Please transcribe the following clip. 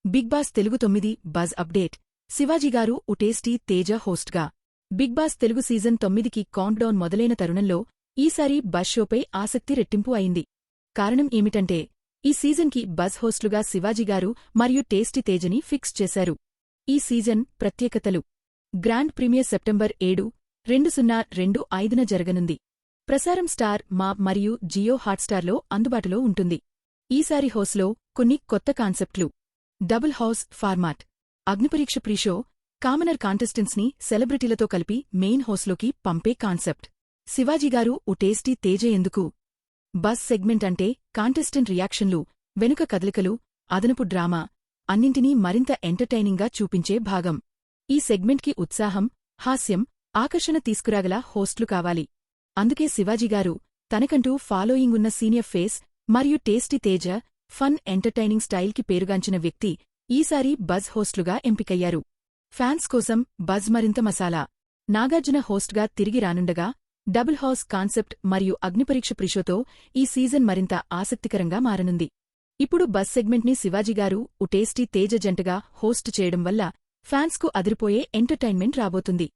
Big boss Telugu 9 buzz update శివాజీగారు ఉటేస్టీ తేజ హోస్ట్గా బిగ్ బాస్ తెలుగు సీజన్ 9కి కౌంట్డౌన్ మొదలైన తరుణంలో ఈసారి బజ్ షోపై ఆసక్తి రెట్టింపు అయింది. కారణం ఏమిటంటే ఈ సీజన్కి బజ్ హోస్టులుగా శివాజీగారు మరియు టేస్టీ తేజని ఫిక్స్ చేశారు. ఈ సీజన్ ప్రత్యేకతలు: గ్రాండ్ ప్రీమియర్ సెప్టెంబర్ 7, 2025న జరగనుంది. ప్రసారం స్టార్ మా మరియు జియో హాట్స్టార్లో అందుబాటులో ఉంటుంది. ఈసారి హౌస్లో కొన్ని కొత్త కాన్సెప్ట్లు: డబుల్ హౌస్ ఫార్మాట్, అగ్నిపరీక్ష ప్రీషో, కామనర్ కాంటెస్టెంట్స్ని సెలబ్రిటీలతో కలిపి మెయిన్ హౌస్లోకి పంపే కాన్సెప్ట్. శివాజీగారు ఉటేస్టీ తేజ ఎందుకు? బజ్ సెగ్మెంట్ అంటే కాంటెస్టెంట్ రియాక్షన్లు, వెనుక కదలికలు, అదనపు డ్రామా అన్నింటినీ మరింత ఎంటర్టైనింగ్గా చూపించే భాగం. ఈ సెగ్మెంట్కి ఉత్సాహం, హాస్యం, ఆకర్షణ తీసుకురాగల హోస్ట్లు కావాలి. అందుకే శివాజీగారు తనకంటూ ఫాలోయింగ్ ఉన్న సీనియర్ ఫేస్ మరియు టేస్టీ తేజ ఫన్ ఎంటర్టైనింగ్ స్టైల్కి పేరుగాంచిన వ్యక్తి ఈసారి బజ్ హోస్ట్లుగా ఎంపికయ్యారు. ఫ్యాన్స్ కోసం బజ్ మరింత మసాలా. నాగార్జున హోస్ట్గా తిరిగి రానుండగా డబుల్ హౌస్ కాన్సెప్ట్ మరియు అగ్నిపరీక్ష ప్రిషోతో ఈ సీజన్ మరింత ఆసక్తికరంగా మారనుంది. ఇప్పుడు బజ్ సెగ్మెంట్ని శివాజీగారు ఉటేస్టీ తేజ జంటగా హోస్ట్ చేయడం వల్ల ఫ్యాన్స్కు అదిరిపోయే ఎంటర్టైన్మెంట్ రాబోతుంది.